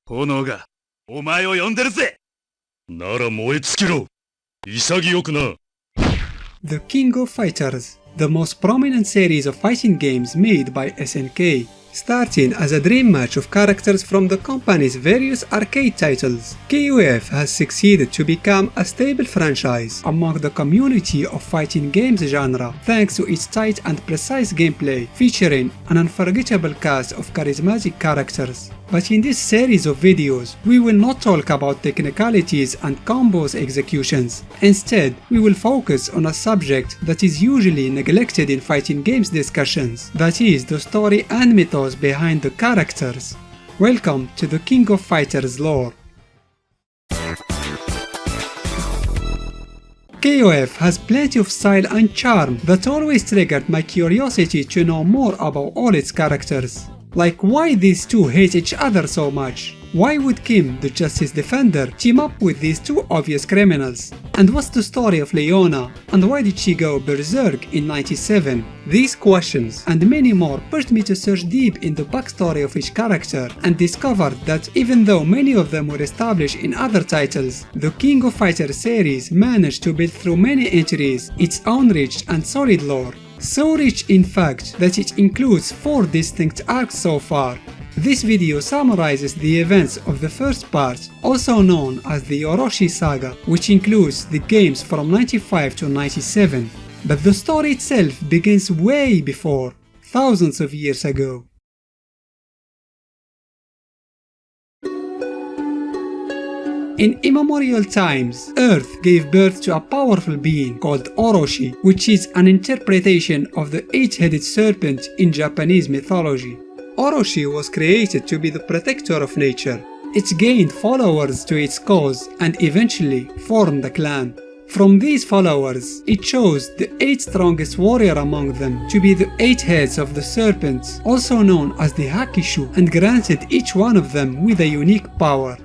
炎がお前を呼んでるぜ。なら燃え尽きろ。潔くな。The King of Fighters, the most prominent series of fighting games made by SNK, starting as a dream match of characters from the company's various arcade titles. KOF has succeeded to become a stable franchise among the community of fighting games genre thanks to its tight and precise gameplay, featuring an unforgettable cast of charismatic characters. But in this series of videos, we will not talk about technicalities and combos executions. Instead, we will focus on a subject that is usually neglected in fighting games discussions, that is, the story and mythos behind the characters. Welcome to the King of Fighters lore. KOF has plenty of style and charm that always triggered my curiosity to know more about all its characters. Like, why these two hate each other so much? Why would Kim, the Justice Defender, team up with these two obvious criminals? And what's the story of Leona? And why did she go berserk in 97? These questions and many more pushed me to search deep in the backstory of each character and discovered that even though many of them were established in other titles, the King of Fighters series managed to build through many entries its own rich and solid lore. So rich in fact that it includes 4 distinct arcs so far. This video summarizes the events of the first part, also known as the Orochi Saga, which includes the games from 95 to 97. But the story itself begins way before, thousands of years ago. In immemorial times, Earth gave birth to a powerful being called Orochi, which is an interpretation of the 8-headed serpent in Japanese mythology. Orochi was created to be the protector of nature. It gained followers to its cause and eventually formed a clan. From these followers, it chose the 8 strongest warrior among them to be the 8 heads of the serpent, also known as the Hakishu, and granted each one of them with a unique power.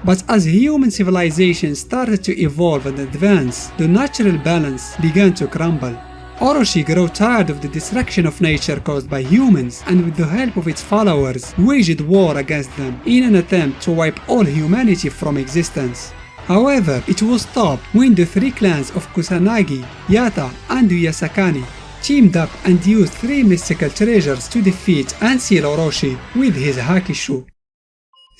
But as human civilization started to evolve and advance, the natural balance began to crumble. Orochi grew tired of the destruction of nature caused by humans, and with the help of its followers, waged war against them in an attempt to wipe all humanity from existence. However, it was stopped when the 3 clans of Kusanagi, Yata and Yagami teamed up and used 3 mystical treasures to defeat and seal Orochi with his Hakishu.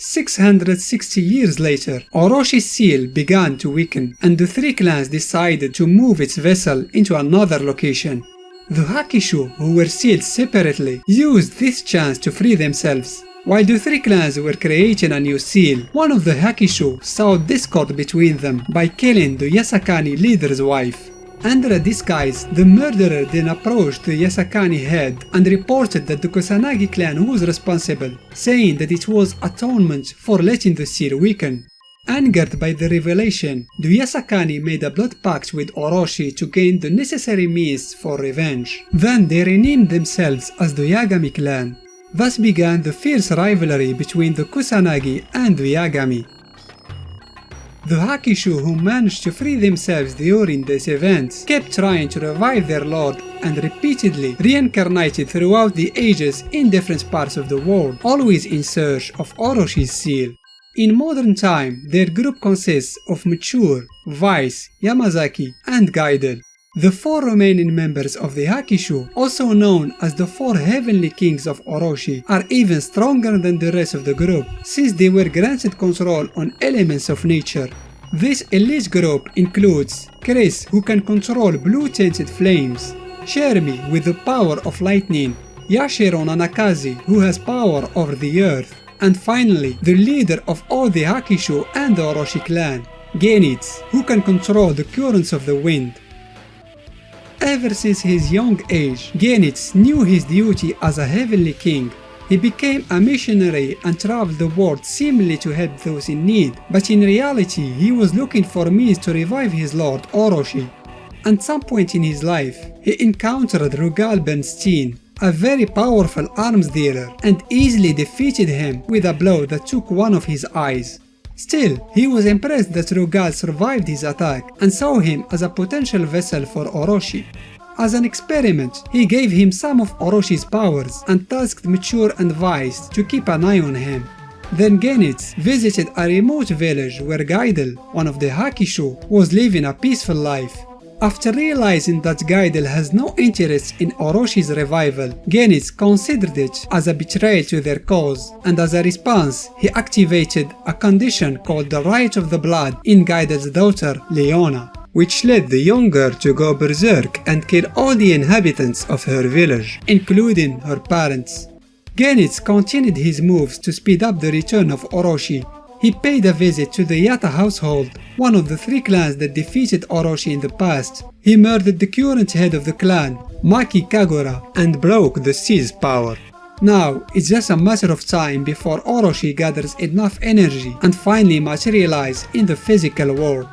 660 years later, Oroshi's seal began to weaken, and the 3 clans decided to move its vessel into another location. The Hakishu, who were sealed separately, used this chance to free themselves. While the 3 clans were creating a new seal, one of the Hakishu sowed discord between them by killing the Yagami leader's wife. Under a disguise, the murderer then approached the Yagami head and reported that the Kusanagi clan was responsible, saying that it was atonement for letting the seal weaken. Angered by the revelation, the Yagami made a blood pact with Orochi to gain the necessary means for revenge. Then they renamed themselves as the Yagami clan. Thus began the fierce rivalry between the Kusanagi and the Yagami. The Hakishu, who managed to free themselves during this event, kept trying to revive their lord and repeatedly reincarnated throughout the ages in different parts of the world, always in search of Oroshi's seal. In modern time, their group consists of Mature, Vice, Yamazaki, and Gaiden. The 4 remaining members of the Hakishu, also known as the 4 heavenly kings of Orochi, are even stronger than the rest of the group, since they were granted control on elements of nature. This elite group includes Chris, who can control blue-tinted flames, Shermi with the power of lightning, Yashiro Nanakazi, who has power over the earth, and finally the leader of all the Hakishu and the Orochi clan, Genitsu, who can control the currents of the wind. Ever since his young age, Genitsu knew his duty as a heavenly king. He became a missionary and traveled the world seemingly to help those in need, but in reality he was looking for means to revive his lord Orochi. At some point in his life, he encountered Rugal Bernstein, a very powerful arms dealer, and easily defeated him with a blow that took one of his eyes. Still, he was impressed that Rugal survived his attack and saw him as a potential vessel for Orochi. As an experiment, he gave him some of Oroshi's powers and tasked Mature and Vice to keep an eye on him. Then Genitz visited a remote village where Gaidel, one of the Hakishu, was living a peaceful life. After realizing that Gaidel has no interest in Oroshi's revival, Genitz considered it as a betrayal to their cause, and as a response, he activated a condition called the Right of the Blood in Gaidel's daughter, Leona, which led the young girl to go berserk and kill all the inhabitants of her village, including her parents. Genitz continued his moves to speed up the return of Orochi. He paid a visit to the Yata household, one of the 3 clans that defeated Orochi in the past. He murdered the current head of the clan, Maki Kagura, and broke the sea's power. Now, it's just a matter of time before Orochi gathers enough energy and finally materializes in the physical world.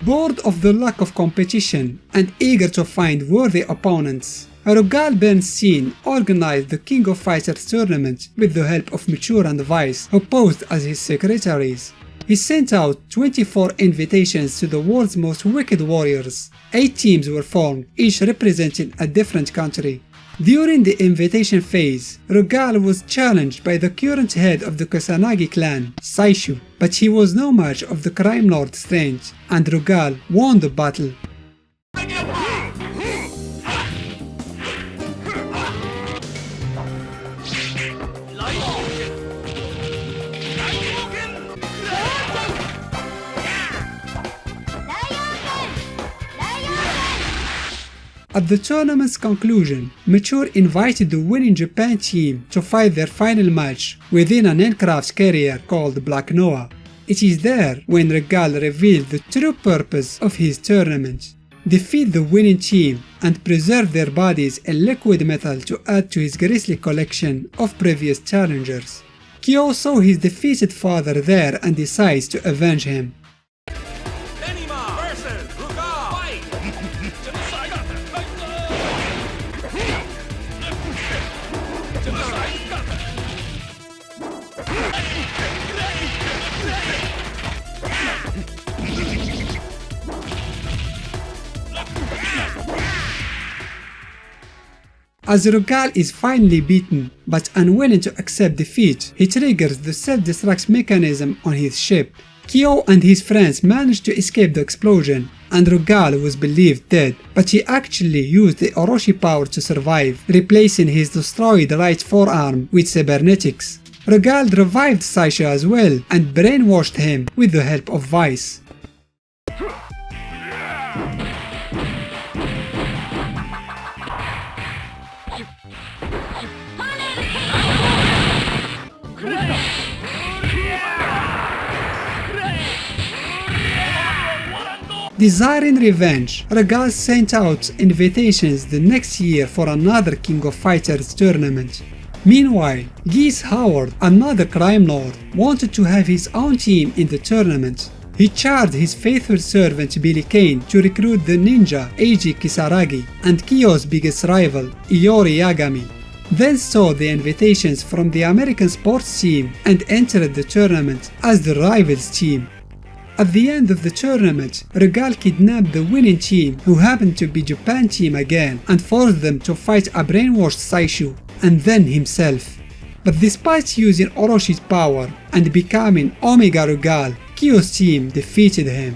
Bored of the lack of competition and eager to find worthy opponents, Rugal Bernstein organized the King of Fighters tournament with the help of Mature and Vice, who posed as his secretaries. He sent out 24 invitations to the world's most wicked warriors. 8 teams were formed, each representing a different country. During the invitation phase, Rugal was challenged by the current head of the Kusanagi clan, Saishu, but he was no match of the crime lord Strange, and Rugal won the battle. At the tournament's conclusion, Mature invited the winning Japan team to fight their final match within an aircraft carrier called Black Noah. It is there when Rugal revealed the true purpose of his tournament: defeat the winning team and preserve their bodies in liquid metal to add to his grisly collection of previous challengers. Kyo saw his defeated father there and decides to avenge him. As Rugal is finally beaten, but unwilling to accept defeat, he triggers the self-destruct mechanism on his ship. Kyo and his friends manage to escape the explosion, and Rugal was believed dead, but he actually used the Orochi power to survive, replacing his destroyed right forearm with cybernetics. Rugal revived Saisha as well, and brainwashed him with the help of Vice. Desiring revenge, Rugal sent out invitations the next year for another King of Fighters tournament. Meanwhile, Geese Howard, another crime lord, wanted to have his own team in the tournament. He charged his faithful servant Billy Kane to recruit the ninja Eiji Kisaragi and Kyo's biggest rival, Iori Yagami. Then saw the invitations from the American sports team and entered the tournament as the rivals team. At the end of the tournament, Rugal kidnapped the winning team, who happened to be Japan team again, and forced them to fight a brainwashed Saishu, and then himself. But despite using Oroshi's power and becoming Omega Rugal, Kyo's team defeated him.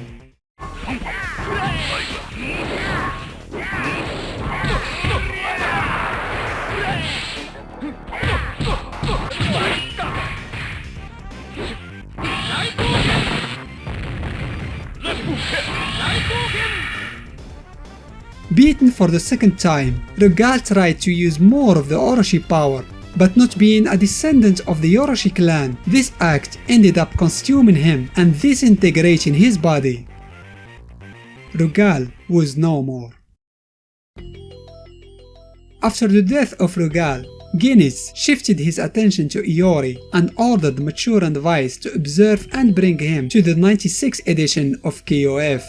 Beaten for the second time, Rugal tried to use more of the Orochi power, but not being a descendant of the Orochi clan, this act ended up consuming him and disintegrating his body. Rugal was no more. After the death of Rugal, Genitz shifted his attention to Iori and ordered Mature and Vice to observe and bring him to the 96th edition of KOF.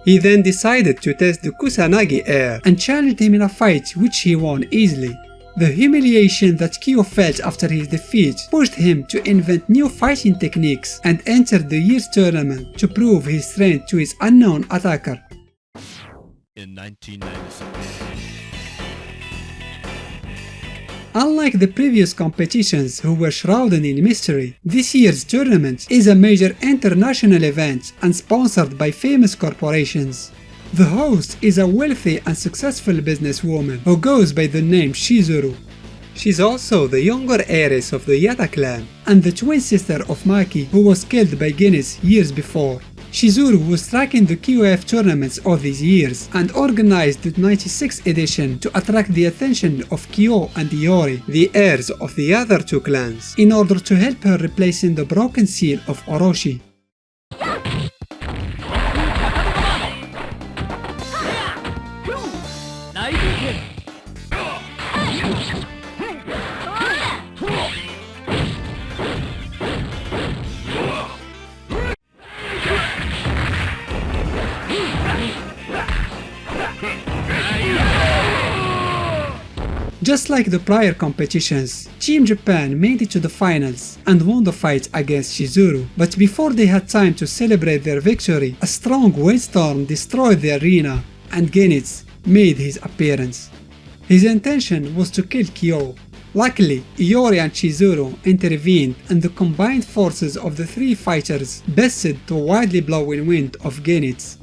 He then decided to test the Kusanagi heir and challenged him in a fight, which he won easily. The humiliation that Kyo felt after his defeat pushed him to invent new fighting techniques and entered the year's tournament to prove his strength to his unknown attacker. In 1996. Unlike the previous competitions who were shrouded in mystery, this year's tournament is a major international event and sponsored by famous corporations. The host is a wealthy and successful businesswoman who goes by the name Chizuru. She's also the younger heiress of the Yata clan and the twin sister of Maki, who was killed by Genis years before. Chizuru was tracking the KOF tournaments all these years and organized the 96th edition to attract the attention of Kyo and Iori, the heirs of the other two clans, in order to help her replacing the broken seal of Orochi. Just like the prior competitions, Team Japan made it to the finals and won the fight against Chizuru, but before they had time to celebrate their victory, a strong windstorm destroyed the arena and Genis made his appearance. His intention was to kill Kyo. Luckily, Iori and Chizuru intervened and the combined forces of the three fighters bested the wildly blowing wind of Genis.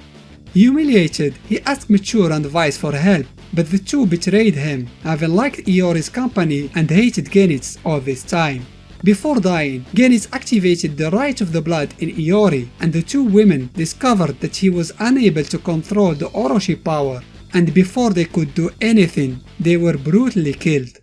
Humiliated, he asked mature advice for help, but the two betrayed him, having liked Iori's company and hated Genis all this time. Before dying, Genis activated the right of the blood in Iori, and the two women discovered that he was unable to control the Orochi power, and before they could do anything, they were brutally killed.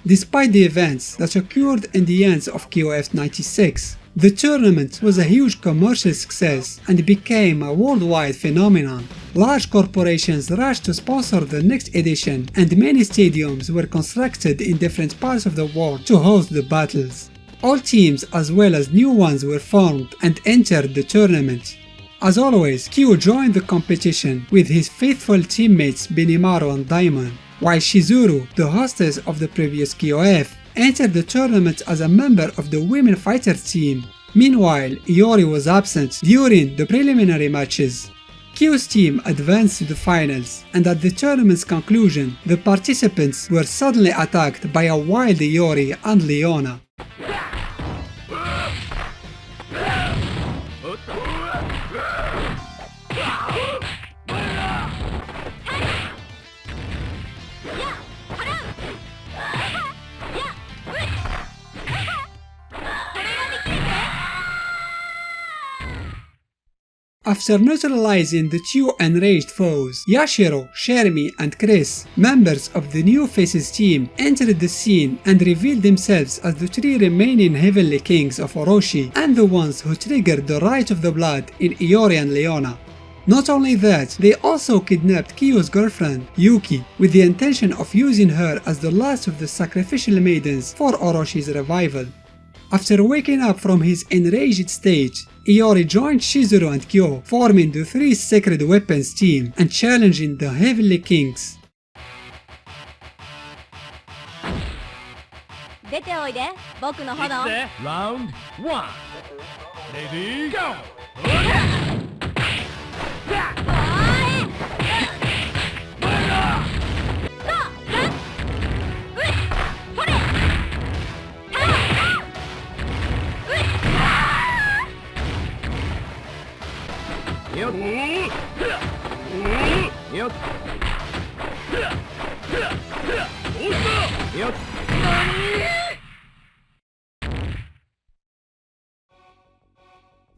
Despite the events that occurred in the ends of KOF 96, the tournament was a huge commercial success and became a worldwide phenomenon. Large corporations rushed to sponsor the next edition and many stadiums were constructed in different parts of the world to host the battles. All teams as well as new ones were formed and entered the tournament. As always, Kyo joined the competition with his faithful teammates Benimaru and Daimon, while Chizuru, the hostess of the previous KOF, entered the tournament as a member of the women fighters team. Meanwhile, Iori was absent during the preliminary matches. Kyo's team advanced to the finals, and at the tournament's conclusion, the participants were suddenly attacked by a wild Iori and Leona. After neutralizing the two enraged foes, Yashiro, Shermie and Chris, members of the New Faces team, entered the scene and revealed themselves as the three remaining Heavenly Kings of Orochi and the ones who triggered the Right of the Blood in Iori and Leona. Not only that, they also kidnapped Kyo's girlfriend, Yuki, with the intention of using her as the last of the sacrificial maidens for Oroshi's revival. After waking up from his enraged state, Iori joined Chizuru and Kyo, forming the Three Sacred Weapons team and challenging the Heavenly Kings. Round 1. Ready, go!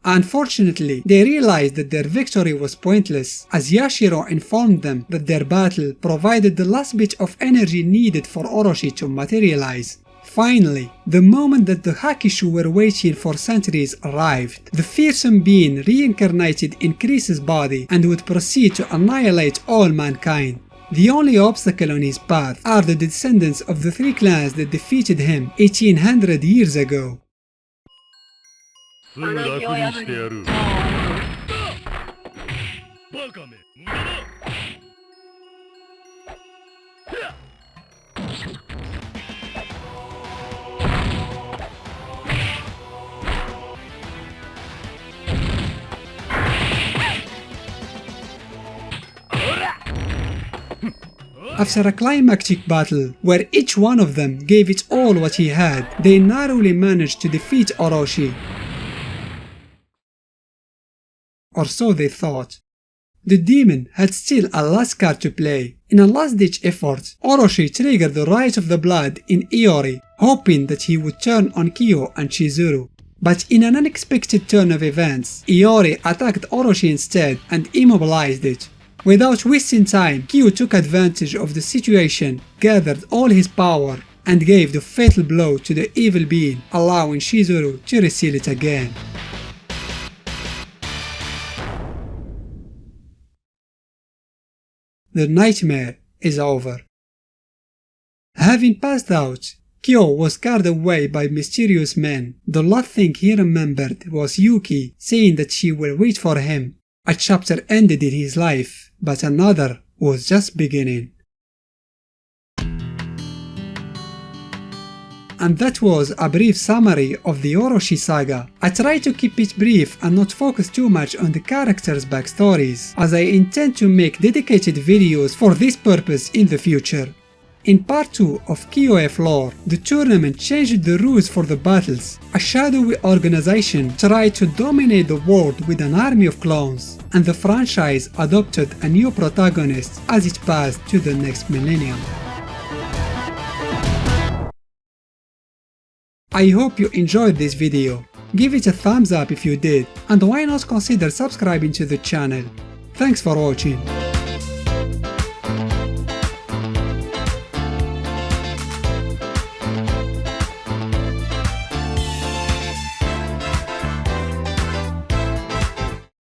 Unfortunately, they realized that their victory was pointless, as Yashiro informed them that their battle provided the last bit of energy needed for Orochi to materialize. Finally, the moment that the Hakishu were waiting for centuries arrived. The fearsome being reincarnated in Chris's body and would proceed to annihilate all mankind. The only obstacle on his path are the descendants of the three clans that defeated him 1800 years ago. すぐ楽にしてやる。バカめ、無駄だ。After a climactic battle, where each one of them gave it all what he had, they narrowly managed to defeat Orochi. Or so they thought. The demon had still a last card to play. In a last-ditch effort, Orochi triggered the Rite of the Blood in Iori, hoping that he would turn on Kyo and Chizuru. But in an unexpected turn of events, Iori attacked Orochi instead and immobilized it. Without wasting time, Kyo took advantage of the situation, gathered all his power, and gave the fatal blow to the evil being, allowing Chizuru to reseal it again. The nightmare is over. Having passed out, Kyo was carried away by mysterious men. The last thing he remembered was Yuki saying that she will wait for him. A chapter ended in his life, but another was just beginning. And that was a brief summary of the Orochi Saga. I tried to keep it brief and not focus too much on the characters' backstories, as I intend to make dedicated videos for this purpose in the future. In part 2 of KOF lore, the tournament changed the rules for the battles. A shadowy organization tried to dominate the world with an army of clones, and the franchise adopted a new protagonist as it passed to the next millennium. I hope you enjoyed this video. Give it a thumbs up if you did, and why not consider subscribing to the channel. Thanks for watching.